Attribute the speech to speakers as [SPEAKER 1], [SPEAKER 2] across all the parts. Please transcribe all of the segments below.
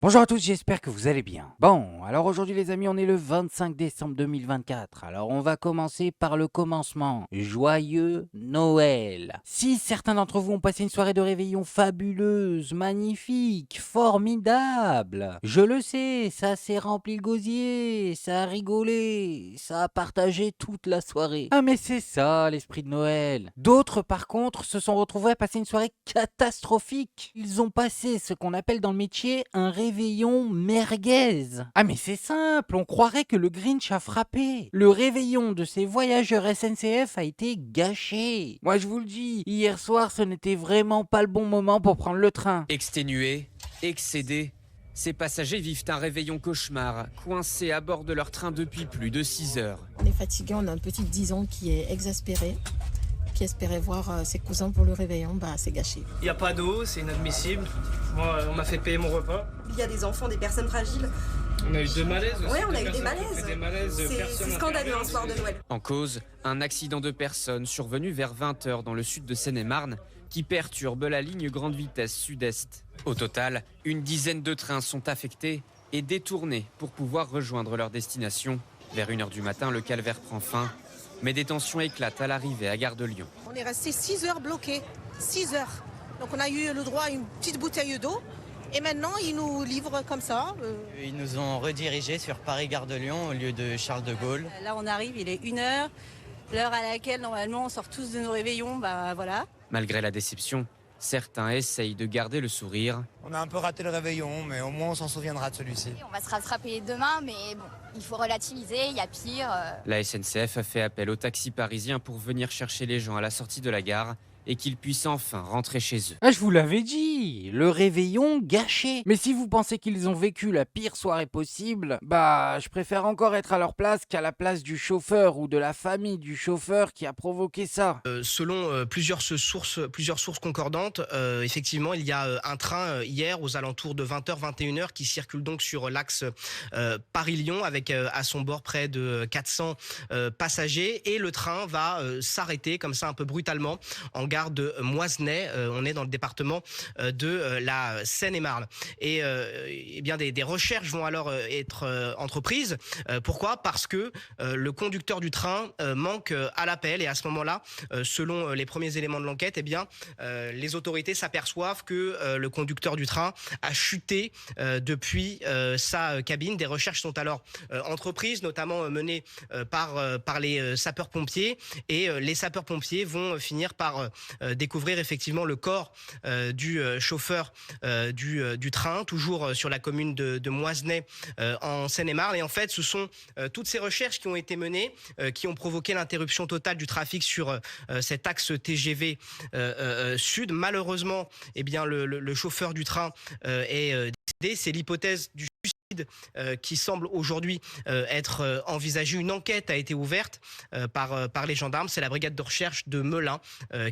[SPEAKER 1] Bonjour à tous, j'espère que vous allez bien. Bon, alors aujourd'hui les amis, on est le 25 décembre 2024. Alors on va commencer par le commencement. Joyeux Noël. Si certains d'entre vous ont passé une soirée de réveillon fabuleuse, magnifique, formidable. Je le sais, ça s'est rempli le gosier, ça a rigolé, ça a partagé toute la soirée. Ah mais c'est ça l'esprit de Noël. D'autres par contre se sont retrouvés à passer une soirée catastrophique. Ils ont passé ce qu'on appelle dans le métier un réveillon merguez. Ah mais c'est simple, on croirait que le Grinch a frappé. Le réveillon de ces voyageurs SNCF a été gâché. Moi je vous le dis, hier soir ce n'était vraiment pas le bon moment pour prendre le train.
[SPEAKER 2] Exténués, excédés, ces passagers vivent un réveillon cauchemar, coincés à bord de leur train depuis plus de 6 heures.
[SPEAKER 3] On est fatigué, on a un petit 10 ans qui est exaspéré, qui espérait voir ses cousins pour le réveillon, c'est gâché.
[SPEAKER 4] Il n'y a pas d'eau, c'est inadmissible. Moi, on m'a fait payer mon repas.
[SPEAKER 5] Il y a des enfants, des personnes fragiles.
[SPEAKER 4] On a eu deux malaises aussi.
[SPEAKER 5] Oui, on a eu des malaises. C'est scandaleux un soir de Noël.
[SPEAKER 2] En cause, un accident de personnes survenu vers 20 heures dans le sud de Seine-et-Marne qui perturbe la ligne grande vitesse sud-est. Au total, une dizaine de trains sont affectés et détournés pour pouvoir rejoindre leur destination. Vers 1h du matin, le calvaire prend fin, mais des tensions éclatent à l'arrivée à Gare de Lyon.
[SPEAKER 6] On est resté 6 heures bloqués, 6 heures. Donc on a eu le droit à une petite bouteille d'eau. Et maintenant, ils nous livrent comme ça.
[SPEAKER 7] Ils nous ont redirigés sur Paris-Gare de Lyon au lieu de Charles de Gaulle.
[SPEAKER 8] Là, on arrive, il est 1h, l'heure à laquelle, normalement, on sort tous de nos réveillons, voilà.
[SPEAKER 2] Malgré la déception, certains essayent de garder le sourire.
[SPEAKER 9] On a un peu raté le réveillon, mais au moins on s'en souviendra de celui-ci.
[SPEAKER 10] On va se rattraper demain, mais bon, il faut relativiser, il y a pire.
[SPEAKER 2] La SNCF a fait appel aux taxis parisiens pour venir chercher les gens à la sortie de la gare et qu'ils puissent enfin rentrer chez eux.
[SPEAKER 1] Ah, je vous l'avais dit, le réveillon gâché. Mais si vous pensez qu'ils ont vécu la pire soirée possible, je préfère encore être à leur place qu'à la place du chauffeur ou de la famille du chauffeur qui a provoqué ça.
[SPEAKER 11] Selon plusieurs sources concordantes, effectivement, il y a un train hier aux alentours de 20h, 21h qui circule donc sur l'axe Paris-Lyon avec à son bord près de 400 passagers et le train va s'arrêter comme ça un peu brutalement en gare de Moisney. On est dans le département de la Seine-et-Marne. Et bien des recherches vont alors être entreprises. Pourquoi ? Parce que le conducteur du train manque à l'appel et à ce moment-là, selon les premiers éléments de l'enquête, les autorités s'aperçoivent que le conducteur du train a chuté depuis sa cabine. Des recherches sont alors entreprises, notamment menées par les sapeurs-pompiers. Et les sapeurs-pompiers vont finir par découvrir effectivement le corps du chauffeur du train, toujours sur la commune de Moisney en Seine-et-Marne. Et en fait, ce sont toutes ces recherches qui ont été menées, qui ont provoqué l'interruption totale du trafic sur cet axe TGV sud. Malheureusement, le chauffeur du train est décédé. C'est l'hypothèse du suicide qui semble aujourd'hui être envisagée. Une enquête a été ouverte par les gendarmes. C'est la brigade de recherche de Melun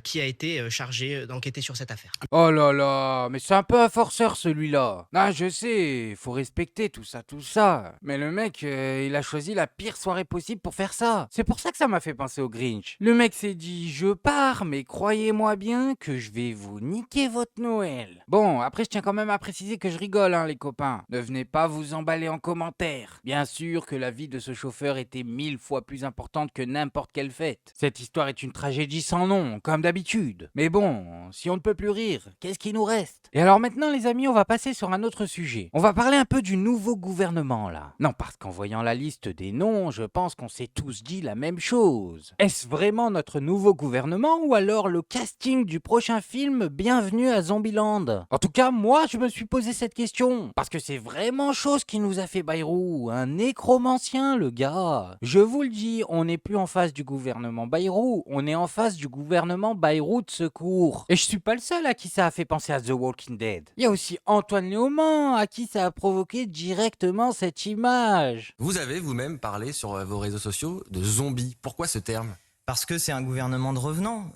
[SPEAKER 11] qui a été chargée d'enquêter sur cette affaire.
[SPEAKER 1] Oh là là, mais c'est un peu un forceur celui-là. Ah, je sais, faut respecter tout ça. Mais le mec, il a choisi la pire soirée possible pour faire ça. C'est pour ça que ça m'a fait penser au Grinch. Le mec s'est dit, je pars, mais croyez-moi bien que je vais vous niquer votre Noël. Bon, après je tiens quand même à préciser que je rigole, les copains. Ne venez pas vous emballer en commentaire. Bien sûr que la vie de ce chauffeur était 1000 fois plus importante que n'importe quelle fête. Cette histoire est une tragédie sans nom, comme d'habitude. Mais bon, si on ne peut plus rire, qu'est-ce qui nous reste ? Et alors maintenant les amis, on va passer sur un autre sujet. On va parler un peu du nouveau gouvernement là. Non, parce qu'en voyant la liste des noms, je pense qu'on s'est tous dit la même chose. Est-ce vraiment notre nouveau gouvernement ou alors le casting du prochain film Bienvenue à Zombieland ? En tout cas, moi je me suis posé cette question. Parce que c'est vraiment chose qui nous a fait Bayrou. Un nécromancien le gars. Je vous le dis, on n'est plus en face du gouvernement Bayrou, on est en face du gouvernement Bayrou de secours. Et je suis pas le seul à qui ça a fait penser à The Walking Dead. Il y a aussi Antoine Léaumont à qui ça a provoqué directement cette image.
[SPEAKER 12] Vous avez vous-même parlé sur vos réseaux sociaux de zombies. Pourquoi ce terme ?
[SPEAKER 7] Parce que c'est un gouvernement de revenants.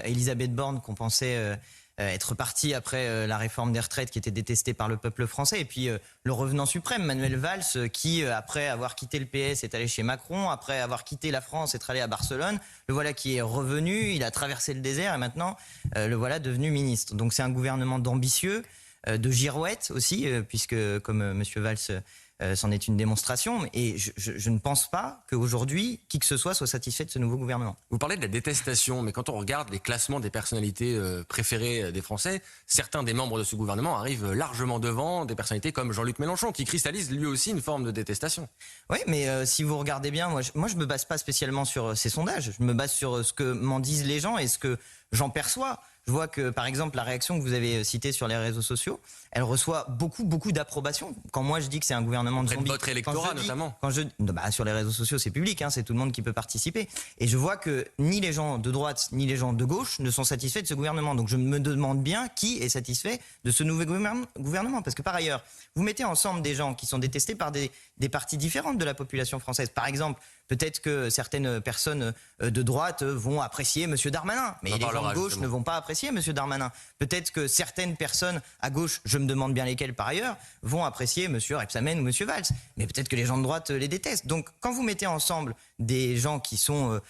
[SPEAKER 7] Elisabeth Borne qu'on pensait être partie après la réforme des retraites qui était détestée par le peuple français. Et puis le revenant suprême, Manuel Valls, qui après avoir quitté le PS est allé chez Macron, après avoir quitté la France est allé à Barcelone. Le voilà qui est revenu, il a traversé le désert et maintenant le voilà devenu ministre. Donc c'est un gouvernement d'ambitieux. de girouette aussi, puisque comme Monsieur Valls c'en est une démonstration. Et je ne pense pas qu'aujourd'hui, qui que ce soit satisfait de ce nouveau gouvernement.
[SPEAKER 12] Vous parlez de la détestation, mais quand on regarde les classements des personnalités préférées des Français, certains des membres de ce gouvernement arrivent largement devant des personnalités comme Jean-Luc Mélenchon, qui cristallise lui aussi une forme de détestation.
[SPEAKER 7] Oui, mais si vous regardez bien, moi je me base pas spécialement sur ces sondages, je me base sur ce que m'en disent les gens et ce que j'en perçois. Je vois que, par exemple, la réaction que vous avez citée sur les réseaux sociaux, elle reçoit beaucoup d'approbation. Quand moi je dis que c'est un gouvernement de zombies,
[SPEAKER 12] votre électorat notamment.
[SPEAKER 7] Sur les réseaux sociaux, c'est public, hein, c'est tout le monde qui peut participer. Et je vois que ni les gens de droite ni les gens de gauche ne sont satisfaits de ce gouvernement. Donc je me demande bien qui est satisfait de ce nouveau gouvernement. Parce que par ailleurs, vous mettez ensemble des gens qui sont détestés par des parties différentes de la population française. Par exemple, peut-être que certaines personnes de droite vont apprécier M. Darmanin, mais les gens de gauche ne vont pas apprécier M. Darmanin. Peut-être que certaines personnes à gauche, je me demande bien lesquelles par ailleurs, vont apprécier M. Rebsamen ou M. Valls. Mais peut-être que les gens de droite les détestent. Donc quand vous mettez ensemble des gens qui sont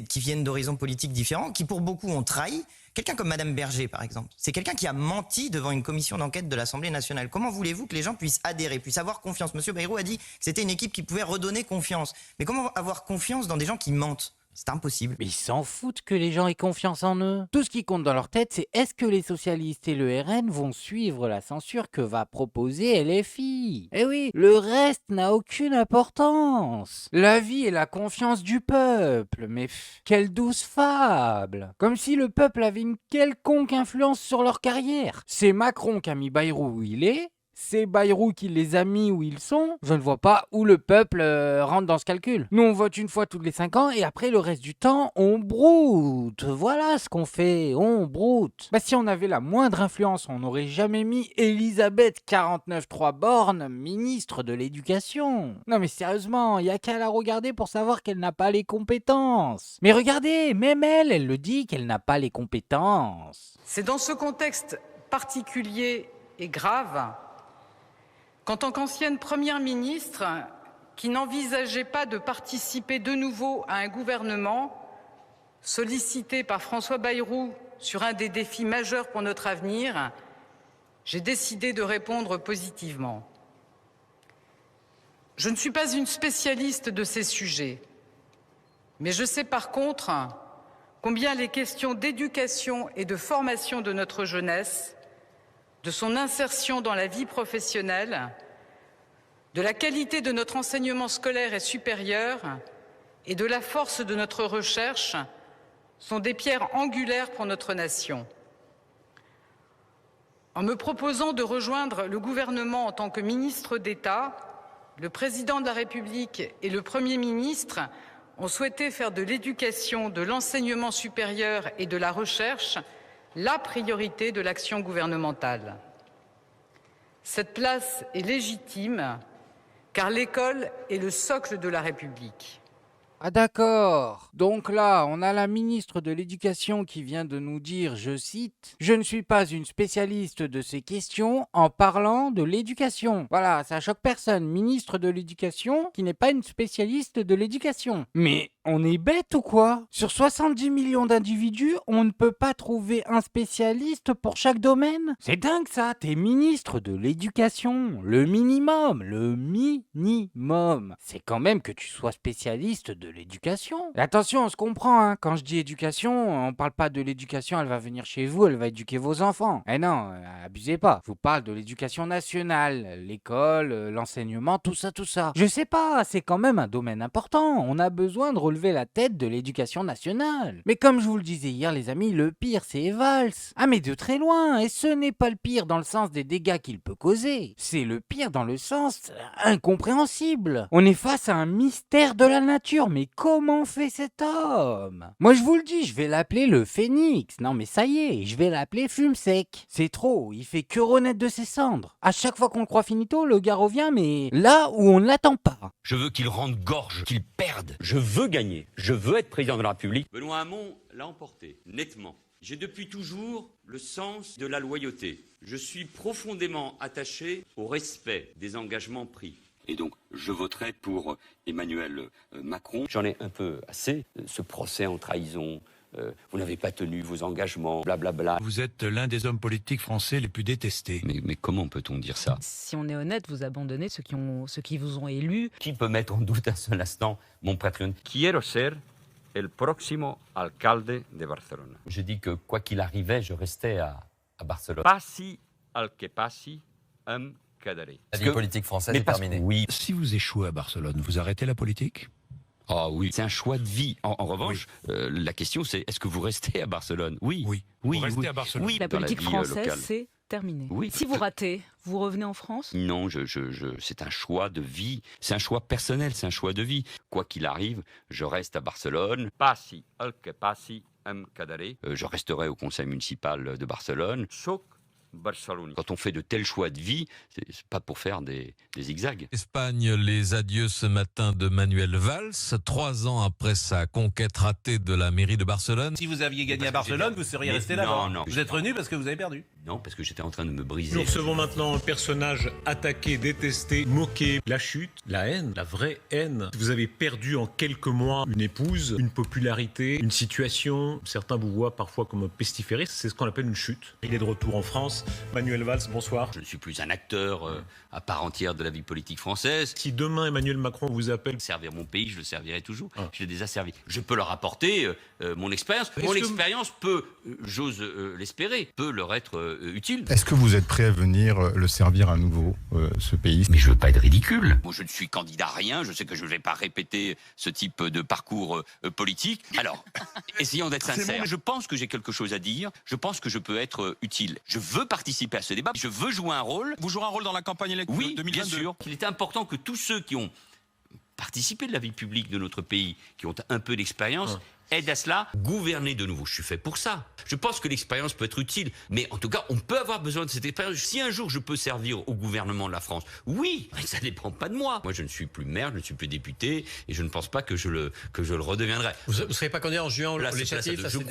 [SPEAKER 7] qui viennent d'horizons politiques différents, qui pour beaucoup ont trahi, quelqu'un comme Madame Berger, par exemple, c'est quelqu'un qui a menti devant une commission d'enquête de l'Assemblée nationale. Comment voulez-vous que les gens puissent adhérer, puissent avoir confiance? Monsieur Bayrou a dit que c'était une équipe qui pouvait redonner confiance. Mais comment avoir confiance dans des gens qui mentent? C'est impossible.
[SPEAKER 1] Mais ils s'en foutent que les gens aient confiance en eux. Tout ce qui compte dans leur tête, c'est est-ce que les socialistes et le RN vont suivre la censure que va proposer LFI? Eh oui, le reste n'a aucune importance. La vie est la confiance du peuple. Mais quelle douce fable. Comme si le peuple avait une quelconque influence sur leur carrière. C'est Macron qui a mis Bayrou où il est. C'est Bayrou qui les a mis où ils sont. Je ne vois pas où le peuple rentre dans ce calcul. Nous, on vote une fois tous les 5 ans et après, le reste du temps, on broute. Voilà ce qu'on fait, on broute. Si on avait la moindre influence, on n'aurait jamais mis Elisabeth 49.3 Borne ministre de l'Éducation. Non mais sérieusement, il n'y a qu'à la regarder pour savoir qu'elle n'a pas les compétences. Mais regardez, même elle le dit qu'elle n'a pas les compétences.
[SPEAKER 13] C'est dans ce contexte particulier et grave qu'en tant qu'ancienne première ministre, qui n'envisageait pas de participer de nouveau à un gouvernement sollicité par François Bayrou sur un des défis majeurs pour notre avenir, j'ai décidé de répondre positivement. Je ne suis pas une spécialiste de ces sujets, mais je sais par contre combien les questions d'éducation et de formation de notre jeunesse, de son insertion dans la vie professionnelle, de la qualité de notre enseignement scolaire et supérieur et de la force de notre recherche sont des pierres angulaires pour notre nation. En me proposant de rejoindre le gouvernement en tant que ministre d'État, le président de la République et le Premier ministre ont souhaité faire de l'éducation, de l'enseignement supérieur et de la recherche la priorité de l'action gouvernementale. Cette place est légitime car l'école est le socle de la République.
[SPEAKER 1] Ah d'accord. Donc là, on a la ministre de l'Éducation qui vient de nous dire, je cite, « Je ne suis pas une spécialiste de ces questions en parlant de l'éducation. » Voilà, ça choque personne. Ministre de l'Éducation qui n'est pas une spécialiste de l'éducation. Mais on est bête ou quoi? Sur 70 millions d'individus, on ne peut pas trouver un spécialiste pour chaque domaine? C'est dingue ça, t'es ministre de l'Éducation. Le minimum. C'est quand même que tu sois spécialiste de l'éducation. Et attention, on se comprend, hein. Quand je dis éducation, on parle pas de l'éducation, elle va venir chez vous, elle va éduquer vos enfants. Eh non, abusez pas. Je vous parle de l'éducation nationale, l'école, l'enseignement, tout ça. Je sais pas, c'est quand même un domaine important. On a besoin de relever la tête de l'éducation nationale. Mais comme je vous le disais hier, les amis, le pire, c'est Valls. Ah mais de très loin, et ce n'est pas le pire dans le sens des dégâts qu'il peut causer. C'est le pire dans le sens incompréhensible. On est face à un mystère de la nature, mais comment fait cet homme? Moi je vous le dis, je vais l'appeler le Phénix. Non mais ça y est, je vais l'appeler Fume Sec. C'est trop, il fait que renaître de ses cendres. À chaque fois qu'on le croit finito, le gars revient, mais là où on ne l'attend pas.
[SPEAKER 14] Je veux qu'il rende gorge, qu'il perde. Je veux gagner. Je veux être président de la République.
[SPEAKER 15] Benoît Hamon l'a emporté, nettement. J'ai depuis toujours le sens de la loyauté. Je suis profondément attaché au respect des engagements pris.
[SPEAKER 14] Et donc, je voterai pour Emmanuel Macron. J'en ai un peu assez de ce procès en trahison
[SPEAKER 15] vous n'avez pas tenu vos engagements, blablabla.
[SPEAKER 16] Vous êtes l'un des hommes politiques français les plus détestés.
[SPEAKER 15] Mais comment peut-on dire ça?
[SPEAKER 17] Si on est honnête, vous abandonnez ceux qui vous ont élu.
[SPEAKER 15] Qui peut mettre en doute un seul instant mon patrimoine? Quiero ser el próximo alcalde de Barcelone. Je dis que quoi qu'il arrivait, je restais à Barcelone. Passi al que passi, quedaré.
[SPEAKER 12] La vie politique française est terminée.
[SPEAKER 15] Oui.
[SPEAKER 16] Si vous échouez à Barcelone, vous arrêtez la politique?
[SPEAKER 15] Ah oui, c'est un choix de vie. En revanche, la question c'est est-ce que vous restez à Barcelone? Oui.
[SPEAKER 16] Vous restez à Barcelone.
[SPEAKER 15] Oui,
[SPEAKER 17] La
[SPEAKER 15] dans
[SPEAKER 17] politique
[SPEAKER 15] vie,
[SPEAKER 17] française,
[SPEAKER 15] locale.
[SPEAKER 17] c'est terminé.
[SPEAKER 15] Oui.
[SPEAKER 17] Si vous ratez, vous revenez en France?
[SPEAKER 15] Non, c'est un choix de vie. C'est un choix personnel, c'est un choix de vie. Quoi qu'il arrive, je reste à Barcelone. Passi al que passi, quedaré. Je resterai au conseil municipal de Barcelone. Soc Barcelone. Quand on fait de tels choix de vie, c'est pas pour faire des zigzags.
[SPEAKER 18] Espagne, les adieux ce matin de Manuel Valls, 3 ans après sa conquête ratée de la mairie de Barcelone.
[SPEAKER 19] Si vous aviez gagné à Barcelone, vous seriez resté là-bas.
[SPEAKER 15] Non.
[SPEAKER 19] Vous êtes revenu parce que vous avez perdu.
[SPEAKER 15] Non, parce que j'étais en train de me briser.
[SPEAKER 20] Nous recevons maintenant un personnage attaqué, détesté, moqué. La chute, la haine, la vraie haine. Vous avez perdu en quelques mois une épouse, une popularité, une situation. Certains vous voient parfois comme un pestiféré. C'est ce qu'on appelle une chute. Il est de retour en France. Manuel Valls, bonsoir.
[SPEAKER 15] Je ne suis plus un acteur à part entière de la vie politique française.
[SPEAKER 20] Si demain Emmanuel Macron vous appelle...
[SPEAKER 15] Servir mon pays, je le servirai toujours. Je l'ai déjà servi. Je peux leur apporter mon expérience. Mon expérience peut, j'ose l'espérer, peut leur être utile.
[SPEAKER 21] Est-ce que vous êtes prêt à venir le servir à nouveau, ce pays?
[SPEAKER 15] Mais je veux pas être ridicule. Moi, je ne suis candidat à rien. Je sais que je ne vais pas répéter ce type de parcours politique. Alors, essayons d'être sincères. Je pense que j'ai quelque chose à dire. Je pense que je peux être utile. Je veux participer à ce débat. Je veux jouer un rôle.
[SPEAKER 19] Vous jouerez un rôle dans la campagne électorale 2022?
[SPEAKER 15] Oui, bien sûr. Il est important que tous ceux qui ont participé de la vie publique de notre pays, qui ont un peu d'expérience, aide à cela, gouverner de nouveau. Je suis fait pour ça. Je pense que l'expérience peut être utile, mais en tout cas, on peut avoir besoin de cette expérience. Si un jour je peux servir au gouvernement de la France, oui, mais ça ne dépend pas de moi. Moi, je ne suis plus maire, je ne suis plus député, et je ne pense pas que je le redeviendrai.
[SPEAKER 19] Vous ne serez pas candidat en juin aux législatives?
[SPEAKER 15] Je ne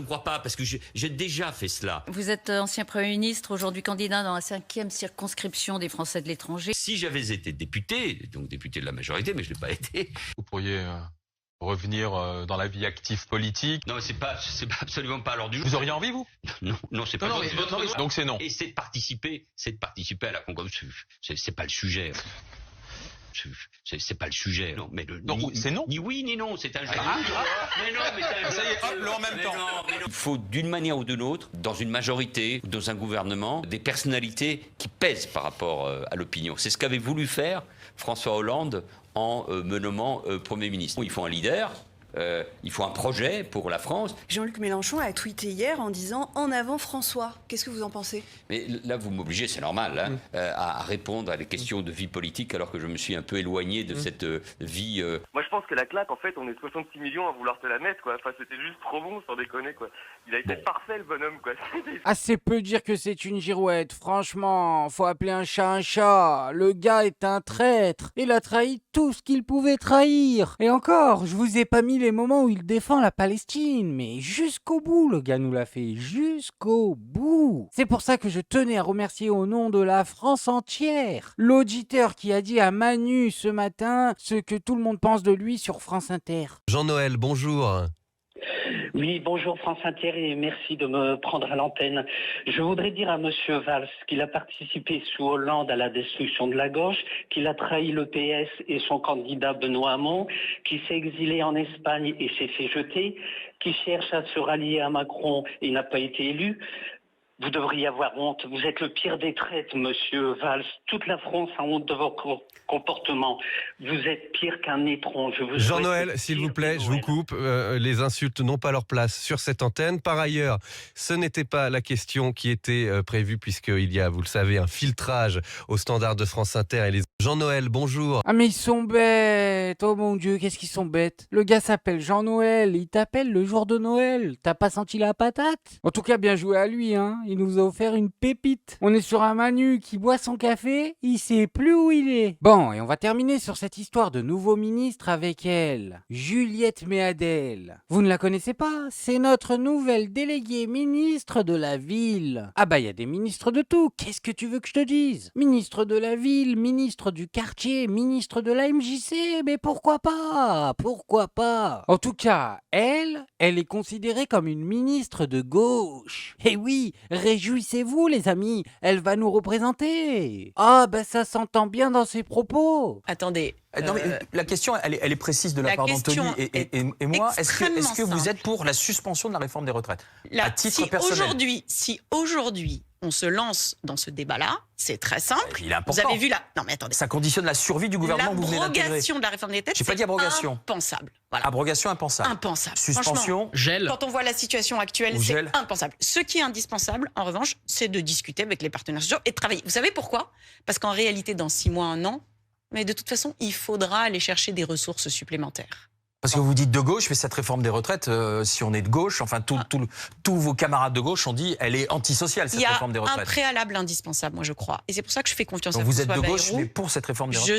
[SPEAKER 15] crois pas, parce que j'ai déjà fait cela.
[SPEAKER 17] Vous êtes ancien Premier ministre, aujourd'hui candidat dans la 5e circonscription des Français de l'étranger.
[SPEAKER 15] Si j'avais été député, donc député de la majorité, mais je ne l'ai pas été.
[SPEAKER 22] Vous pourriez revenir dans la vie active politique?
[SPEAKER 15] Non, c'est pas absolument pas à l'ordre du jour.
[SPEAKER 22] Vous auriez envie, vous?
[SPEAKER 15] Non, c'est pas votre
[SPEAKER 22] donc c'est non.
[SPEAKER 15] Et c'est de participer à la concours. C'est pas le sujet. C'est pas le sujet. Non, mais
[SPEAKER 22] c'est non.
[SPEAKER 15] Ni oui ni non, c'est un jeu.
[SPEAKER 22] Mais non, mais c'est un jeu. Ça y est, hop, le en même temps.
[SPEAKER 15] Il faut d'une manière ou d'une autre, dans une majorité, dans un gouvernement, des personnalités qui pèsent par rapport à l'opinion. C'est ce qu'avait voulu faire François Hollande en me nommant Premier ministre. Il faut un leader, il faut un projet pour la France.
[SPEAKER 5] Jean-Luc Mélenchon a tweeté hier en disant « En avant François ». Qu'est-ce que vous en pensez?
[SPEAKER 15] Mais là, vous m'obligez, c'est normal, à répondre à des questions de vie politique alors que je me suis un peu éloigné de cette vie...
[SPEAKER 23] Moi, je pense que la claque, en fait, on est 66 millions à vouloir te la mettre, quoi. Enfin, c'était juste trop bon, sans déconner, quoi. Il a été parfait, le bonhomme, quoi.
[SPEAKER 1] Assez peu dire que c'est une girouette. Franchement, faut appeler un chat un chat. Le gars est un traître. Il a trahi tout ce qu'il pouvait trahir. Et encore, je vous ai pas mis les moments où il défend la Palestine. Mais jusqu'au bout, le gars nous l'a fait. Jusqu'au bout. C'est pour ça que je tenais à remercier au nom de la France entière l'auditeur qui a dit à Manu ce matin ce que tout le monde pense de lui sur France Inter.
[SPEAKER 24] Jean-Noël, bonjour.
[SPEAKER 25] Oui, bonjour France Inter et merci de me prendre à l'antenne. Je voudrais dire à Monsieur Valls qu'il a participé sous Hollande à la destruction de la gauche, qu'il a trahi le PS et son candidat Benoît Hamon, qu'il s'est exilé en Espagne et s'est fait jeter, qu'il cherche à se rallier à Macron et n'a pas été élu. Vous devriez avoir honte. Vous êtes le pire des traites, Monsieur Valls. Toute la France a honte de vos comportements. Vous êtes pire qu'un étron.
[SPEAKER 24] Jean-Noël, s'il vous plaît, je vous coupe. Les insultes n'ont pas leur place sur cette antenne. Par ailleurs, ce n'était pas la question qui était prévue puisqu'il y a, vous le savez, un filtrage au standard de France Inter. Et Jean-Noël, bonjour.
[SPEAKER 1] Ah mais ils sont bêtes. Oh mon Dieu, qu'est-ce qu'ils sont bêtes. Le gars s'appelle Jean-Noël. Il t'appelle le jour de Noël. T'as pas senti la patate? En tout cas, bien joué à lui, hein. il nous a offert une pépite. On est sur un Manu qui boit son café, il sait plus où il est. Bon, et on va terminer sur cette histoire de nouveau ministre avec elle, Juliette Méadel. Vous ne la connaissez pas? C'est notre nouvelle déléguée ministre de la ville. Ah bah, il y a des ministres de tout, qu'est-ce que tu veux que je te dise? Ministre de la ville, ministre du quartier, ministre de la MJC, mais pourquoi pas? Pourquoi pas? En tout cas, elle est considérée comme une ministre de gauche. Et oui, réjouissez-vous les amis, elle va nous représenter. Ah bah ça s'entend bien dans ses propos.
[SPEAKER 3] Attendez.
[SPEAKER 4] Non, mais la question, elle est précise de la part d'Anthony et moi. Est-ce que vous êtes pour la suspension de la réforme des retraites à titre personnel?
[SPEAKER 3] Si aujourd'hui on se lance dans ce débat-là, c'est très simple.
[SPEAKER 4] Il est important.
[SPEAKER 3] Vous avez vu non mais attendez.
[SPEAKER 4] Ça conditionne la survie du gouvernement que vous venez d'intégrer.
[SPEAKER 3] L'abrogation de la réforme des retraites,
[SPEAKER 4] j'ai pas dit abrogation.
[SPEAKER 3] Impensable. Voilà.
[SPEAKER 4] Abrogation impensable.
[SPEAKER 3] Impensable.
[SPEAKER 4] Suspension.
[SPEAKER 11] Gel.
[SPEAKER 3] Quand on voit la situation actuelle, c'est impensable. Ce qui est indispensable, en revanche, c'est de discuter avec les partenaires sociaux et de travailler. Vous savez pourquoi? Parce qu'en réalité, dans 6 mois, 1 an, mais de toute façon, il faudra aller chercher des ressources supplémentaires.
[SPEAKER 4] Parce que vous dites de gauche, mais cette réforme des retraites, si on est de gauche, enfin tous vos camarades de gauche ont dit elle est antisociale, cette réforme des retraites.
[SPEAKER 3] Il y a un préalable indispensable, moi je crois. Et c'est pour ça que je fais confiance à
[SPEAKER 4] François Bayrou.
[SPEAKER 3] Vous êtes
[SPEAKER 4] de gauche, mais pour cette réforme des retraites.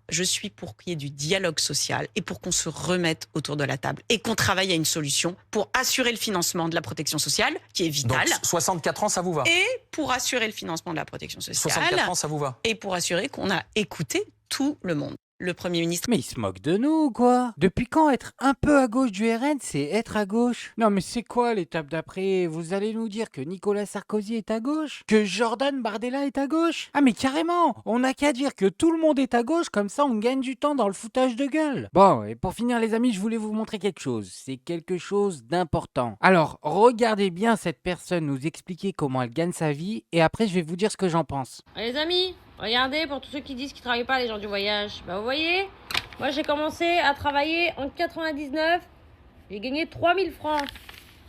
[SPEAKER 3] Je suis pour qu'il y ait du dialogue social et pour qu'on se remette autour de la table et qu'on travaille à une solution pour assurer le financement de la protection sociale, qui est vital.
[SPEAKER 4] Donc 64 ans, ça vous va?
[SPEAKER 3] Et pour assurer le financement de la protection sociale.
[SPEAKER 4] 64 ans, ça vous va?
[SPEAKER 3] Et pour assurer qu'on a écouté tout le monde. Le Premier ministre.
[SPEAKER 1] Mais il se moque de nous, quoi. Depuis quand être un peu à gauche du RN, c'est être à gauche? Non, mais c'est quoi l'étape d'après? Vous allez nous dire que Nicolas Sarkozy est à gauche? Que Jordan Bardella est à gauche? Ah, mais carrément, on n'a qu'à dire que tout le monde est à gauche, comme ça on gagne du temps dans le foutage de gueule. Bon, et pour finir les amis, je voulais vous montrer quelque chose. C'est quelque chose d'important. Alors, regardez bien cette personne nous expliquer comment elle gagne sa vie, et après je vais vous dire ce que j'en pense.
[SPEAKER 6] Les amis, regardez, pour tous ceux qui disent qu'ils travaillent pas, les gens du voyage. Bah vous voyez, moi j'ai commencé à travailler en 99, j'ai gagné 3000 francs.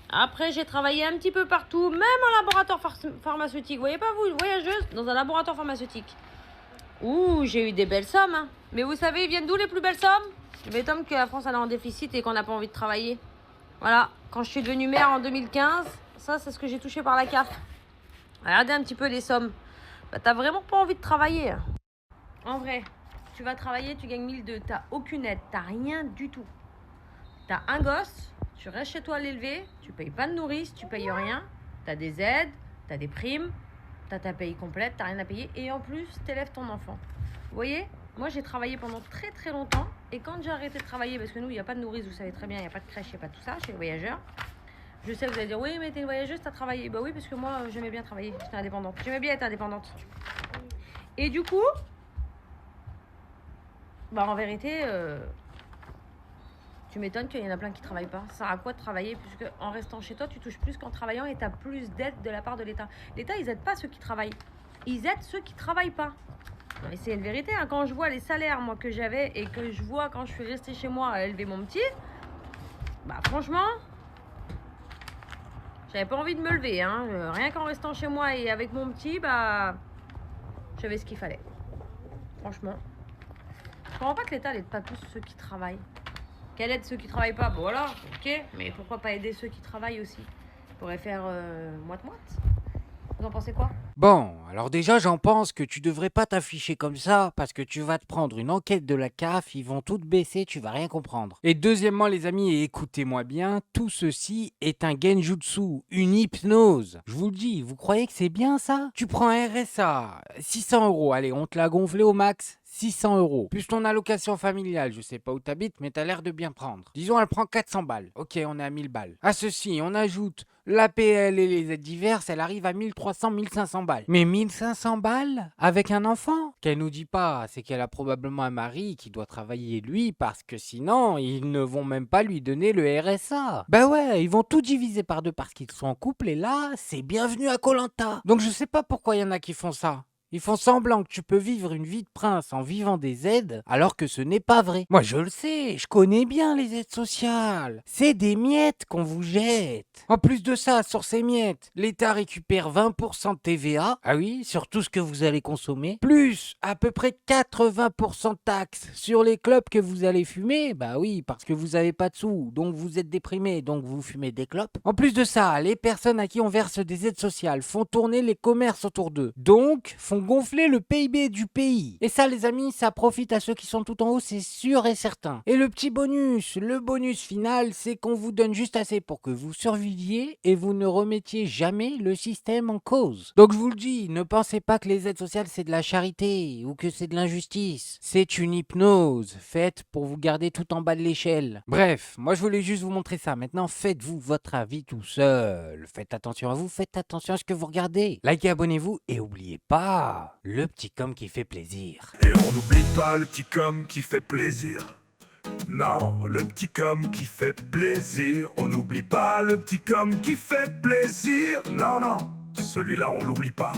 [SPEAKER 6] Après j'ai travaillé un petit peu partout, même en laboratoire pharmaceutique. Vous voyez pas vous, une voyageuse dans un laboratoire pharmaceutique. Ouh, j'ai eu des belles sommes. Hein. Mais vous savez, ils viennent d'où les plus belles sommes? Je m'étonne que la France elle est en déficit et qu'on n'a pas envie de travailler. Voilà, quand je suis devenue maire en 2015, ça c'est ce que j'ai touché par la CAF. Regardez un petit peu les sommes. Bah, t'as vraiment pas envie de travailler. En vrai, tu vas travailler, tu gagnes 1002, t'as aucune aide, t'as rien du tout. T'as un gosse, tu restes chez toi à l'élever, tu payes pas de nourrice, tu payes rien, t'as des aides, t'as des primes, t'as ta paye complète, t'as rien à payer et en plus t'élèves ton enfant. Vous voyez, moi j'ai travaillé pendant très très longtemps et quand j'ai arrêté de travailler, parce que nous il n'y a pas de nourrice, vous savez très bien, il n'y a pas de crèche, il n'y a pas tout ça chez les voyageurs. Je sais, vous allez dire, oui, mais t'es une voyageuse, t'as travaillé. Bah oui, parce que moi, j'aimais bien travailler, j'étais indépendante. J'aimais bien être indépendante. Et du coup, bah en vérité, tu m'étonnes qu'il y en a plein qui travaillent pas. Ça sert à quoi de travailler, puisque en restant chez toi, tu touches plus qu'en travaillant et t'as plus d'aide de la part de l'État. L'État, ils aident pas ceux qui travaillent. Ils aident ceux qui travaillent pas. Mais c'est une vérité, hein. Quand je vois les salaires, moi, que j'avais et que je vois quand je suis restée chez moi à élever mon petit, bah franchement... J'avais pas envie de me lever, hein. Rien qu'en restant chez moi et avec mon petit, bah... J'avais ce qu'il fallait. Franchement. Je comprends pas que l'État n'aide pas plus ceux qui travaillent. Qu'elle aide ceux qui travaillent pas, bon voilà, ok. Mais pourquoi pas aider ceux qui travaillent aussi? On pourrait faire moite-moite. Vous en pensez quoi?
[SPEAKER 1] Bon, alors déjà j'en pense que tu devrais pas t'afficher comme ça parce que tu vas te prendre une enquête de la CAF, ils vont tout te baisser, tu vas rien comprendre. Et deuxièmement les amis, et écoutez-moi bien, tout ceci est un genjutsu, une hypnose. Je vous le dis, vous croyez que c'est bien ça? Tu prends un RSA, 600 €, allez on te l'a gonflé au max. 600 €. Plus ton allocation familiale, je sais pas où t'habites, mais t'as l'air de bien prendre. Disons, elle prend 400 balles. Ok, on est à 1000 balles. À ceci, on ajoute l'APL et les aides diverses, elle arrive à 1300, 1500 balles. Mais 1500 balles avec un enfant? Qu'elle nous dit pas, c'est qu'elle a probablement un mari qui doit travailler lui, parce que sinon, ils ne vont même pas lui donner le RSA. Bah ouais, ils vont tout diviser par deux parce qu'ils sont en couple, et là, c'est bienvenu à Koh-Lanta. Donc je sais pas pourquoi il y en a qui font ça. Ils font semblant que tu peux vivre une vie de prince en vivant des aides, alors que ce n'est pas vrai. Moi, je le sais, je connais bien les aides sociales. C'est des miettes qu'on vous jette. En plus de ça, sur ces miettes, l'État récupère 20% de TVA, ah oui, sur tout ce que vous allez consommer, plus à peu près 80% de taxes sur les clopes que vous allez fumer, bah oui, parce que vous avez pas de sous, donc vous êtes déprimé, donc vous fumez des clopes. En plus de ça, les personnes à qui on verse des aides sociales font tourner les commerces autour d'eux, donc font gonfler le PIB du pays. Et ça, les amis, ça profite à ceux qui sont tout en haut, c'est sûr et certain. Et le petit bonus, le bonus final, c'est qu'on vous donne juste assez pour que vous surviviez et vous ne remettiez jamais le système en cause. Donc je vous le dis, ne pensez pas que les aides sociales c'est de la charité ou que c'est de l'injustice. C'est une hypnose faite pour vous garder tout en bas de l'échelle. Bref, moi je voulais juste vous montrer ça. Maintenant, faites-vous votre avis tout seul. Faites attention à vous, faites attention à ce que vous regardez. Likez, abonnez-vous et n'oubliez pas le petit com qui fait plaisir.
[SPEAKER 2] Et on n'oublie pas le petit com qui fait plaisir. Non, le petit com qui fait plaisir. On n'oublie pas le petit com qui fait plaisir. Non, non, celui-là on l'oublie pas.